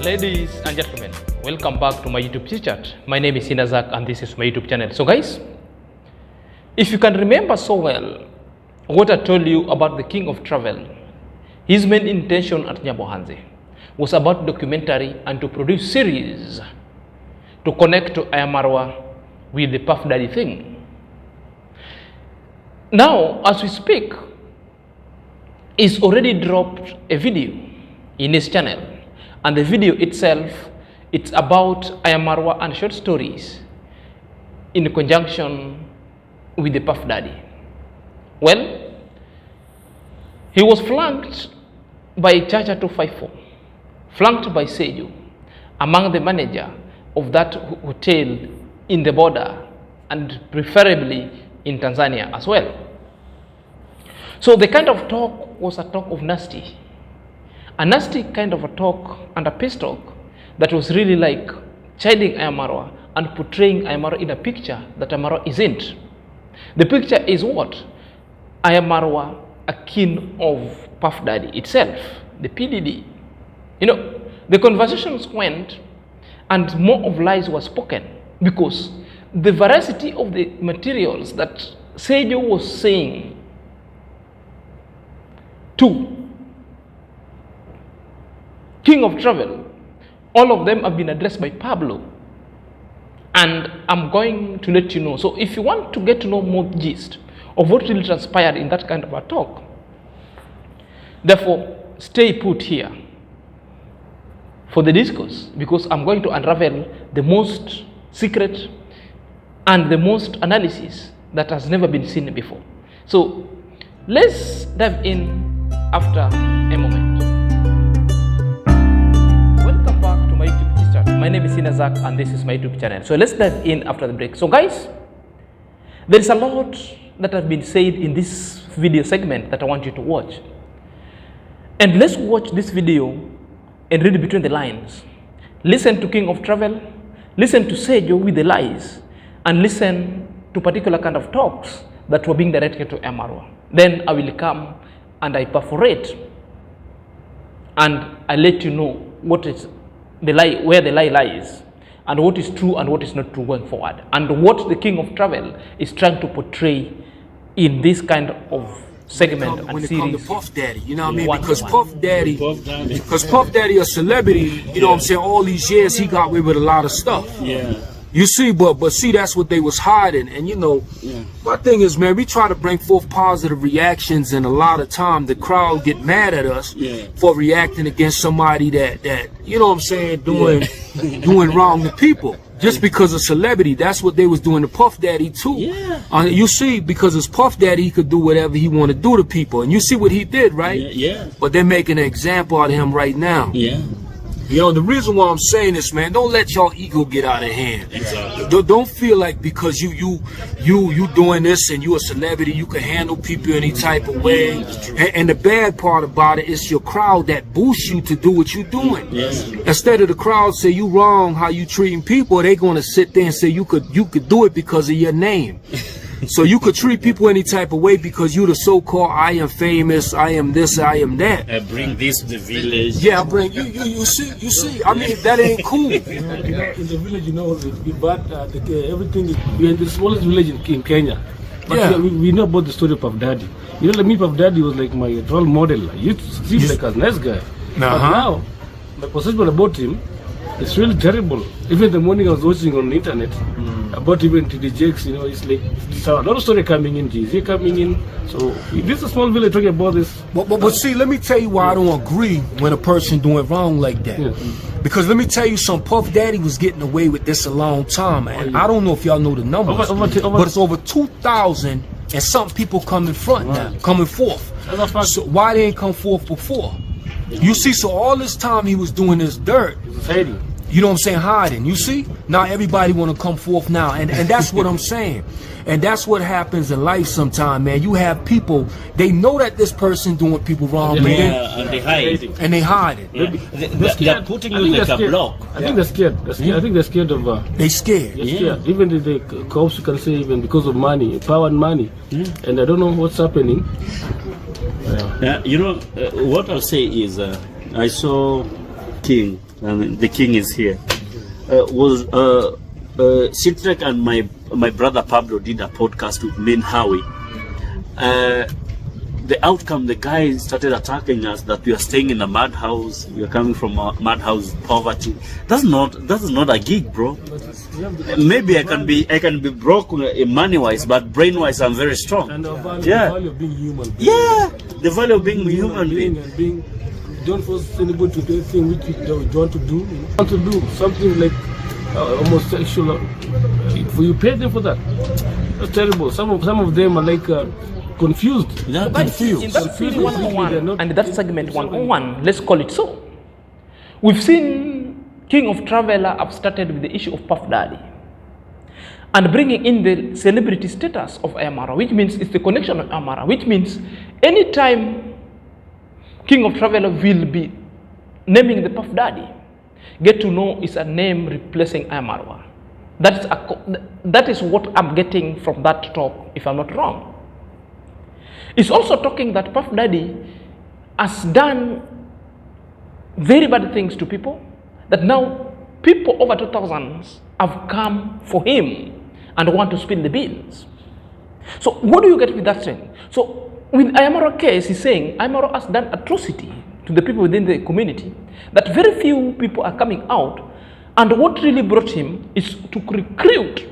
Ladies and gentlemen, welcome back to my YouTube chat. My name is Inazak and this is my YouTube channel. So guys, if you can remember so well what I told you about the king of travel, his main intention at Nyabohanze was about documentary and to produce series to connect to iam-marwa with the Puff Daddy thing. Now, as we speak, he's already dropped a video in his channel, and the video itself, it's about iam-marwa and short stories in conjunction with the Puff Daddy. Well, he was flanked by Chacha 254, flanked by Ssejo, among the manager of that hotel in the border and preferably in Tanzania as well. So the kind of talk was a talk of nasty. A nasty kind of a talk and a peace talk that was really like chiding iam-marwa and portraying iam-marwa in a picture that iam-marwa isn't. The picture is what? iam-marwa, a kin of Puff Daddy itself, the PDD. You know, the conversations went and more of lies were spoken because the veracity of the materials that Ssejo was saying to King of Travel, all of them have been addressed by Pablo, and I'm going to let you know. So if you want to get to know more gist of what really transpired in that kind of a talk, therefore stay put here for the discourse, because I'm going to unravel the most secret and the most analysis that has never been seen before. So let's dive in after a moment. Welcome back to my YouTube channel. My name is Inazak and this is my YouTube channel. So let's dive in after the break. So guys, there is a lot that has been said in this video segment that I want you to watch. And let's watch this video and read between the lines. Listen to King of Travel, listen to Ssejo with the lies, and listen to particular kind of talks that were being directed to iam-marwa. Then I will come and I perforate and I let you know what is the lie, where the lie lies, and what is true and what is not true going forward, and what the King of Travel is trying to portray in this kind of segment and when it series. comes to Puff Daddy, you know what I mean? Because Puff Daddy a celebrity, you know what I'm saying, all these years he got away with a lot of stuff. Yeah. You see, but see, that's what they was hiding. And you know, my thing is, man, we try to bring forth positive reactions, and a lot of time the crowd get mad at us for reacting against somebody that you know what I'm saying, doing wrong to people. Just because of celebrity, that's what they was doing to Puff Daddy too. Yeah. You see, because it's Puff Daddy, he could do whatever he want to do to people, and you see what he did, right? Yeah. But they're making an example out of him right now. Yeah. You know, the reason why I'm saying this, man, don't let your ego get out of hand. Exactly. Don't feel like because you doing this and you a celebrity, you can handle people any type of way. And the bad part about it is your crowd that boosts you to do what you're doing. Yes. Instead of the crowd say you wrong how you treating people, they gonna sit there and say you could do it because of your name. So you could treat people any type of way because you the so-called I am famous, I am this, I am that. I bring this to the village. Yeah, I bring you see. I mean, that ain't cool. In the village, you know, everything is, we're in the smallest village in Kenya. But we know about the story of Puff Daddy. You know, like me, Puff Daddy was like my role model. He seems like a nice guy. But now, the perception about him, it's really terrible. Even the morning I was watching on the internet about even to the Jakes, you know, it's like a lot of story coming in, GZ coming in. So this is a small village talking about this. But see, let me tell you why I don't agree when a person doing wrong like that. Because let me tell you something, Puff Daddy was getting away with this a long time, man. I don't know if y'all know the numbers, but it's over 2,000 and some people coming front now, coming forth. So why they ain't come forth before? You see, so all this time he was doing this dirt. You know what I'm saying, hiding. You see? Now everybody want to come forth now. And that's what I'm saying. And that's what happens in life sometimes, man. You have people, they know that this person doing people wrong, man. And they hide. And they hide it. Yeah. They're putting you like a block. I think they're scared. I think they're scared of... they scared. Yeah. Even the cops can say even because of money, power and money. And I don't know what's happening. You know, what I'll say is, I saw King and the king is here. Was Shitrek and my brother Pablo did a podcast with me and Howie. The outcome, the guy started attacking us that we are staying in a madhouse, we are coming from a madhouse poverty. That's not a gig, bro. Maybe I can be broke money wise, but brain wise I'm very strong. And the value, Yeah. the value of being human. Yeah, the value of being human being. And being, don't force anybody to do anything which you don't want to do. You know? Want to do something like homosexual. You pay them for that. That's terrible. Some of them are like confused. Yeah, But in that film 101 and that segment 101, let's call it so, we've seen King of Traveler have started with the issue of Puff Daddy and bringing in the celebrity status of iam-marwa, which means it's the connection of iam-marwa, which means anytime King of Traveler will be naming the Puff Daddy, get to know it's a name replacing iam-marwa. That is what I'm getting from that talk, if I'm not wrong. It's also talking that Puff Daddy has done very bad things to people, that now people over 2,000 have come for him and want to spill the beans. So what do you get with that thing? So with iam-marwa case, he's saying iam-marwa has done atrocity to the people within the community, that very few people are coming out, and what really brought him is to recruit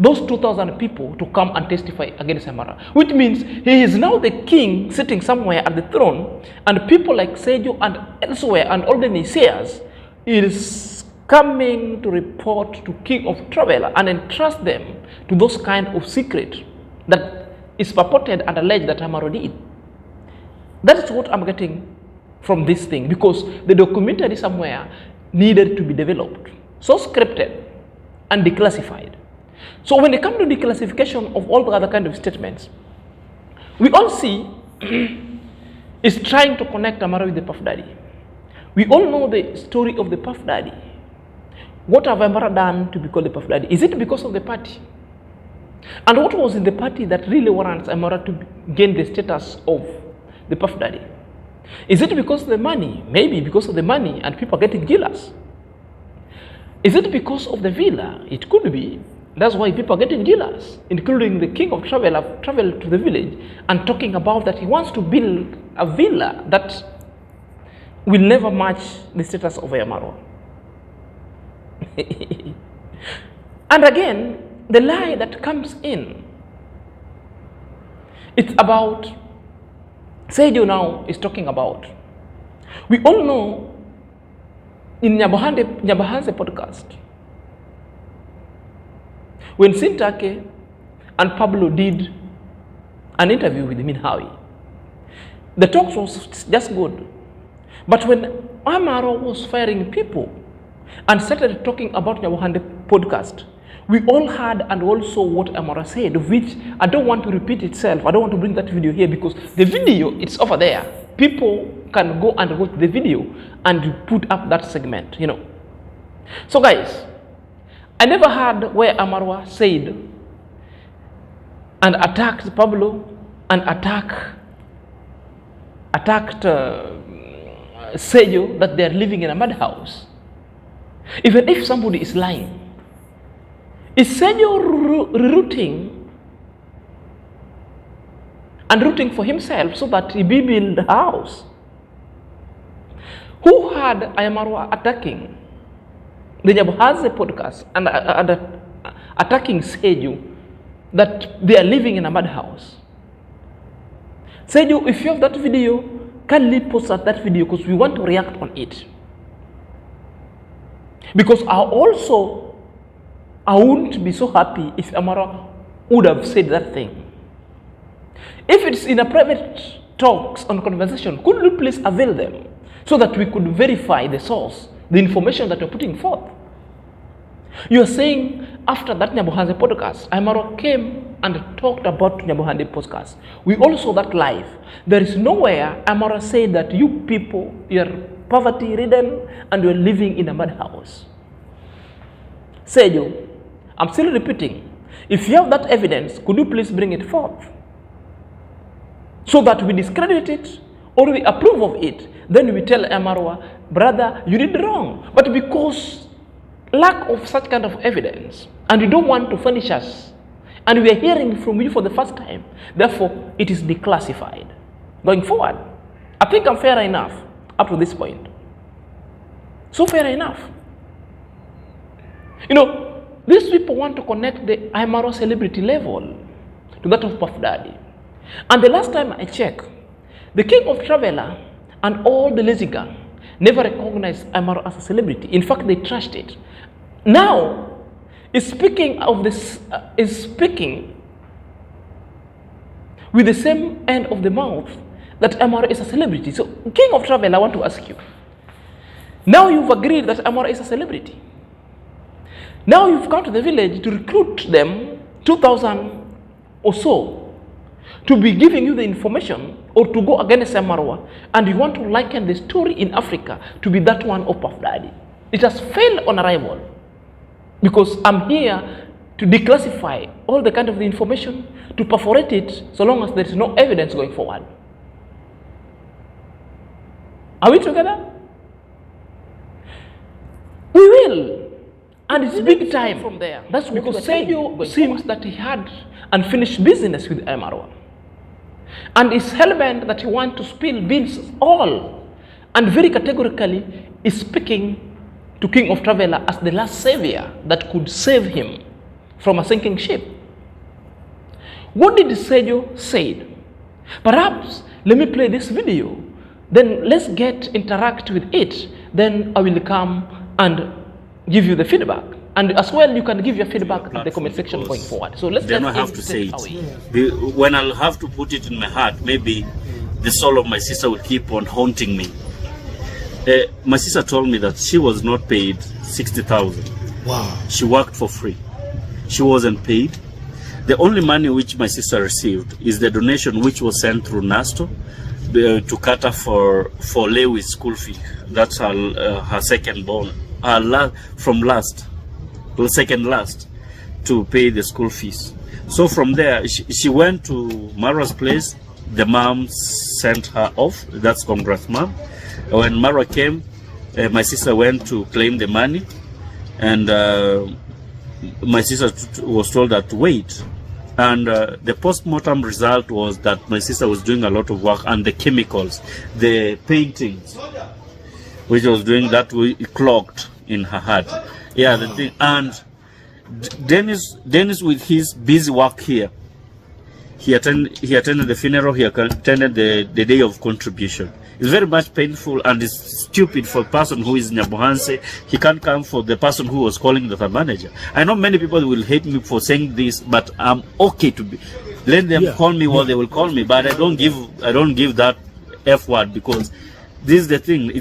those 2,000 people to come and testify against iam-marwa, which means he is now the king sitting somewhere at the throne, and people like Ssejo and elsewhere and all the naysayers is coming to report to King of Traveler and entrust them to those kind of secret that is purported and alleged that iam-marwa did. That is what I'm getting from this thing, because the documentary somewhere needed to be developed, so scripted and declassified. So when it comes to declassification of all the other kind of statements, we all see is trying to connect iam-marwa with the Puff Daddy. We all know the story of the Puff Daddy. What have iam-marwa done to be called the Puff Daddy? Is it because of the party? And what was in the party that really warrants iam-marwa to gain the status of the Puff Daddy? Is it because of the money? Maybe because of the money and people are getting jealous. Is it because of the villa? It could be. That's why people are getting jealous, including the King of Travel have traveled to the village and talking about that he wants to build a villa that will never match the status of iam-marwa. And again, the lie that comes in, it's about, Ssejo now is talking about, we all know in Nyabahanse podcast, when Sintake and Pablo did an interview with Howie, the talk was just good. But when iam-marwa was firing people and started talking about Nyabahanse podcast, we all heard and also what iam-marwa said, of which I don't want to repeat itself. I don't want to bring that video here because the video, it's over there. People can go and watch the video and put up that segment, you know. So guys, I never heard where iam-marwa said and attacked Pablo and attacked Ssejo that they are living in a madhouse. Even if somebody is lying, is Ssejo rooting and rooting for himself so that he build a house? Who had iam-marwa attacking the Nyabahanse podcast and attacking Ssejo that they are living in a madhouse? Ssejo, if you have that video, kindly post that video because we want to react on it. Because I wouldn't be so happy if iam-marwa would have said that thing. If it's in a private talks and conversation, could you please avail them so that we could verify the source, the information that you're putting forth? You're saying after that Nyabahanse podcast, iam-marwa came and talked about Nyabahanse podcast. We all saw that live. There is nowhere iam-marwa said that you people, you're poverty-ridden and you're living in a madhouse. Ssejo, I'm still repeating, if you have that evidence, could you please bring it forth so that we discredit it or we approve of it, then we tell iam-marwa, brother, you did wrong. But because lack of such kind of evidence, and you don't want to punish us, and we are hearing from you for the first time, therefore it is declassified. Going forward, I think I'm fair enough up to this point. So fair enough. You know, these people want to connect the iam-marwa celebrity level to that of Puff Daddy. And the last time I checked, the king of Traveler and all the lazy gang never recognized iam-marwa as a celebrity. In fact, they trashed it. Now, is speaking of this, is speaking with the same end of the mouth that iam-marwa is a celebrity. So, king of Traveler, I want to ask you. Now you've agreed that iam-marwa is a celebrity. Now you've come to the village to recruit them, 2,000 or so, to be giving you the information or to go against iam-marwa, and you want to liken the story in Africa to be that one of Puff Daddy. It has failed on arrival, because I'm here to declassify all the kind of the information, to perforate it so long as there is no evidence going forward. Are we together? We will. And it's big time from there. That's because Ssejo seems that he had unfinished business with iam-marwa. And is hell-bent that he wants to spill beans all. And very categorically is speaking to King of Traveler as the last savior that could save him from a sinking ship. What did Ssejo say? Perhaps let me play this video. Then let's interact with it. Then I will come and give you the feedback, and as well you can give your feedback in the comment section going forward. So let's then I have to say it. When I'll have to put it in my heart, maybe the soul of my sister will keep on haunting me. My sister told me that she was not paid 60,000. Wow. She worked for free. She wasn't paid. The only money which my sister received is the donation which was sent through Nasto to cater for Lewi's school fee. That's her second born. Second last to pay the school fees. So from there, she went to Marwa's place. The mom sent her off. That's Congress mom. When Marwa came, my sister went to claim the money, and my sister was told that to wait. And the post-mortem result was that my sister was doing a lot of work, and the chemicals, the paintings, which was doing that, we clogged in her heart. Yeah, the thing. And Dennis with his busy work here, he attended the funeral, he attended the day of contribution. It's very much painful, and it's stupid for a person who is Nyabohanse. He can't come for the person who was calling the manager. I know many people will hate me for saying this, but I'm okay to be. Let them call me what they will call me, but I don't give that F word, because this is the thing.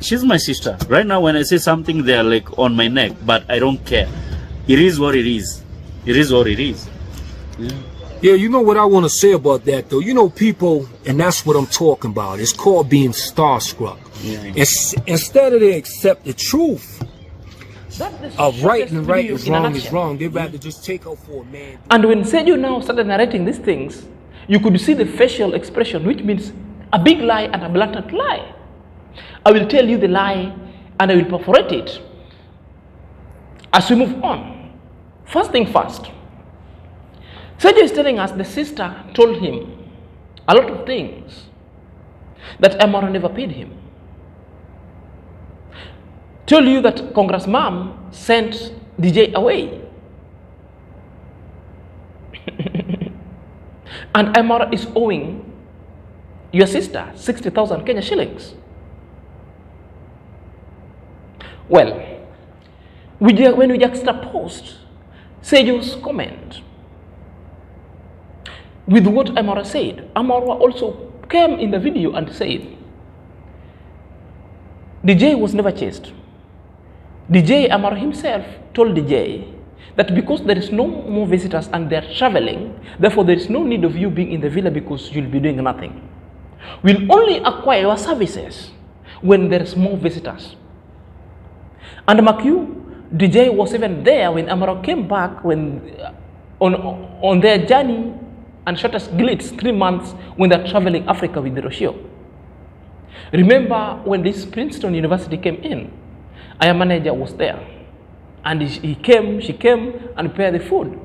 She's my sister. Right now, when I say something, they're like on my neck, but I don't care. It is what it is. It is what it is. Yeah. Yeah, you know what I want to say about that, though? You know, people, and that's what I'm talking about. It's called being starstruck. Yeah. Instead of they accept the truth of right and right is wrong, they'd rather just take out for a man. And when Ssejo now started narrating these things, you could see the facial expression, which means a big lie and a blatant lie. I will tell you the lie, and I will perforate it as we move on. First thing first. Ssejo is telling us the sister told him a lot of things that iam-marwa never paid him. Told you that Congress mom sent DJ away. And iam-marwa is owing your sister 60,000 Kenya shillings. Well, when we juxtapose Ssejo's comment with what iam-marwa said, iam-marwa also came in the video and said, DJ was never chased. DJ, iam-marwa himself told DJ that because there is no more visitors and they're traveling, therefore there is no need of you being in the villa because you'll be doing nothing. We'll only acquire your services when there is more visitors. And mark you, DJ was even there when iam-marwa came back on their journey and shortest glitz 3 months when they're traveling Africa with the Roshio. Remember when this Princeton University came in, our manager was there. And she came and prepared the food.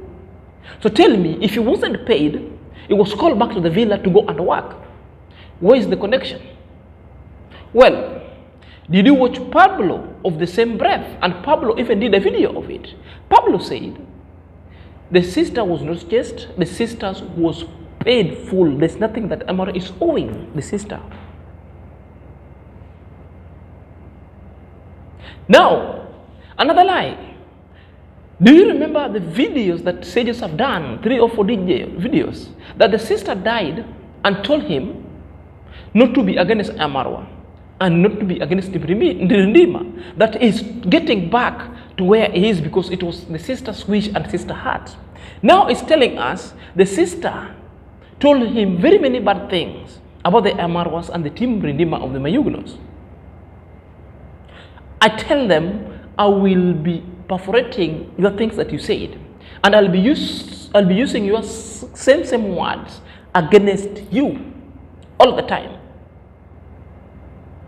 So tell me, if he wasn't paid, he was called back to the villa to go and work. Where is the connection? Well, did you watch Pablo of the same breath? And Pablo even did a video of it. Pablo said, the sister was not just, the sister was paid full. There's nothing that Amara is owing the sister. Now, another lie. Do you remember the videos that sages have done, 3 or 4 videos, that the sister died and told him not to be against Amarwa and not to be against the Redeemer, that is getting back to where he is because it was the sister's wish and sister's heart. Now it's telling us the sister told him very many bad things about the Amarwas and the team Redeemer of the Mayugnos. I tell them, I will be perforating your things that you said, and I'll be using your same words against you all the time.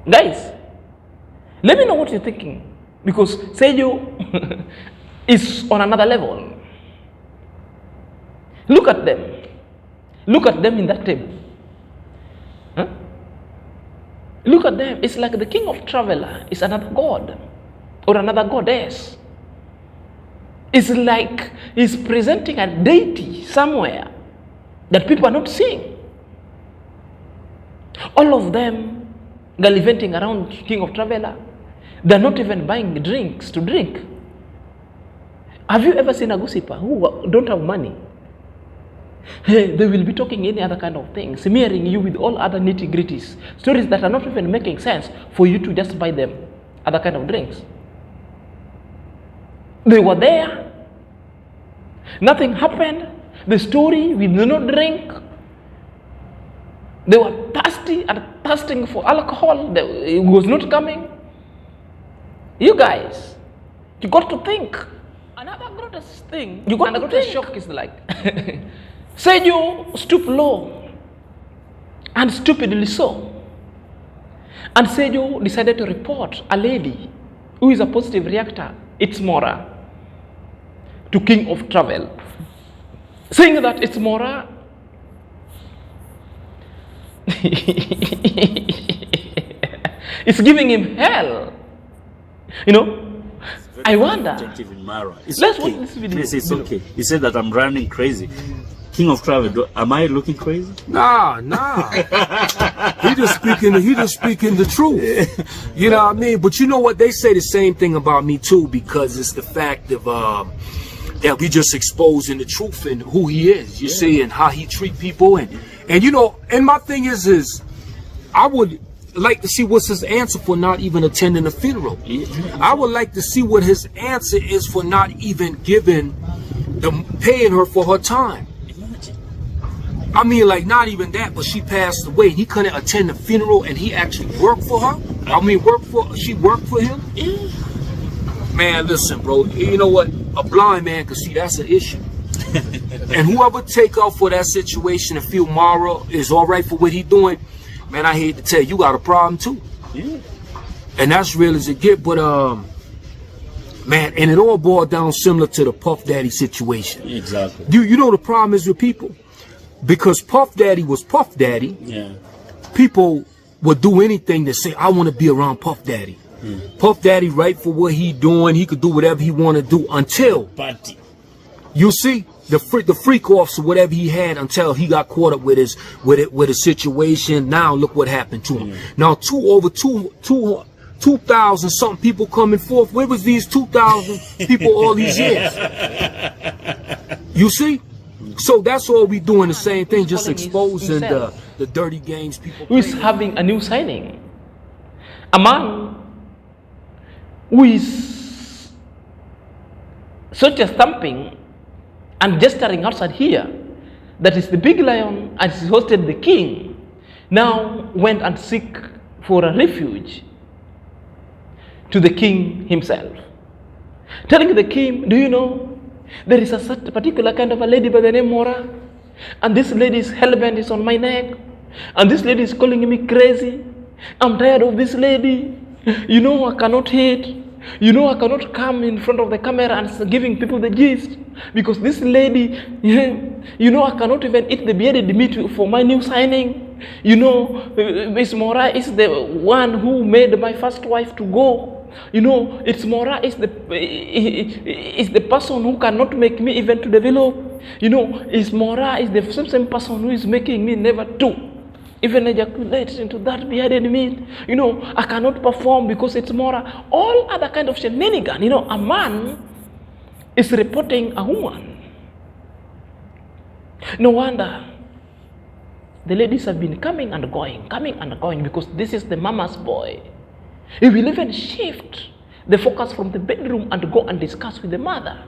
Guys, let me know what you're thinking, because Ssejo is on another level. Look at them. Look at them in that table. Huh? Look at them. It's like the king of traveler is another god or another goddess. It's like he's presenting a deity somewhere that people are not seeing. All of them gallivanting around king of traveler. They're not even buying drinks to drink. Have you ever seen a gossiper who don't have money? Hey, they will be talking any other kind of thing, smearing you with all other nitty-gritties, stories that are not even making sense for you to just buy them other kind of drinks. They were there. Nothing happened. The story, we did not drink. They were thirsty and thirsting for alcohol. It was not coming. You guys, you got to think. Another greatest thing, you got to think. Shock is like, Ssejo stooped low and stupidly so. And Ssejo decided to report a lady who is a positive reactor, it's Moraa, to King of Travel, saying that it's Moraa. It's giving him hell. You know, I wonder. It's Let's okay. watch this video. Yes, it's okay. He said that I'm running crazy. King of Travel, am I looking crazy? Nah. he just speaking the truth. You know what I mean? But you know what? They say the same thing about me too, because it's the fact of that we just exposing the truth and who he is. You see, and how he treat people, and you know. And my thing is I would like to see what's his answer for not even attending the funeral. I would like to see what his answer is for not even paying her for her time. I mean, like, not even that, but she passed away. He couldn't attend the funeral, and he actually worked for her. She worked for him. Man, listen, bro. You know what? A blind man can see that's an issue. And whoever take off for that situation and feel Moraa is all right for what he doing, man, I hate to tell you, you got a problem too. Yeah. And that's real as it get. But man, and it all boiled down similar to the Puff Daddy situation. Exactly. You know the problem is with people. Because Puff Daddy was Puff Daddy, people would do anything to say, I want to be around Puff Daddy. Puff Daddy right for what he doing, he could do whatever he want to do until you see the freak offs or whatever he had until he got caught up with a situation. Now look what happened to him. Now over 2,000 something people coming forth. Where was these 2,000 people all these years? You see? So that's all we doing, the same thing, just exposing the dirty games people play. Who is having a new signing? A man who is such a thumping and gesturing outside here, that is the big lion and he hosted the king, now went and seek for a refuge to the king himself. Telling the king, do you know, there is a particular kind of a lady by the name Moraa, and this lady's hellbent is on my neck, and this lady is calling me crazy, I'm tired of this lady. You know, I cannot hate. You know, I cannot come in front of the camera and giving people the gist because this lady, you know, I cannot even eat the bearded meat for my new signing. You know, Miss Moraa is the one who made my first wife to go. You know, it's Moraa is the person who cannot make me even to develop. You know, it's Moraa is the same person who is making me never to even ejaculate into that bearded meat. You know, I cannot perform because it's Moraa. All other kind of shenanigan. You know, a man is reporting a woman. No wonder the ladies have been coming and going because this is the mama's boy. He will even shift the focus from the bedroom and go and discuss with the mother.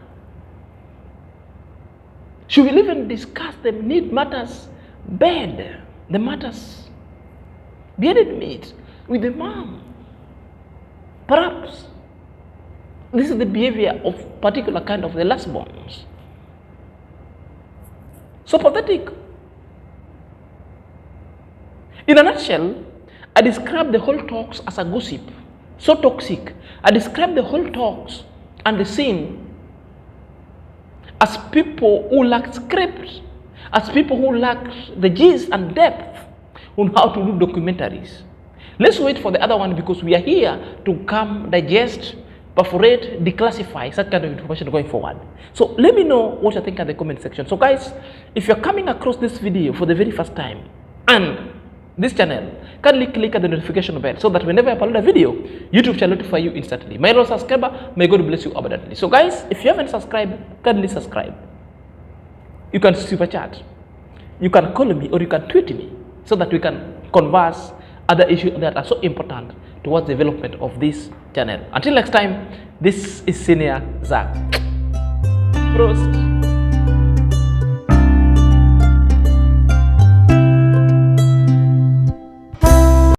She will even discuss the need matters bed, the matters bearded meat with the mom. Perhaps this is the behavior of particular kind of the lastborns. So pathetic. In a nutshell, I describe the whole talks as a gossip. So toxic. I describe the whole talks and the scene as people who lack script, as people who lack the gist and depth on how to do documentaries. Let's wait for the other one because we are here to come digest, perforate, declassify such kind of information going forward. So let me know what you think in the comment section. So guys, if you're coming across this video for the very first time and this channel, kindly click on the notification bell so that whenever I upload a video, YouTube shall notify you instantly. My loyal subscriber, may God bless you abundantly. So guys, if you haven't subscribed, kindly subscribe. You can super chat, you can call me or you can tweet me so that we can converse other issues that are so important towards the development of this channel. Until next time, this is Senior Zach. Prost.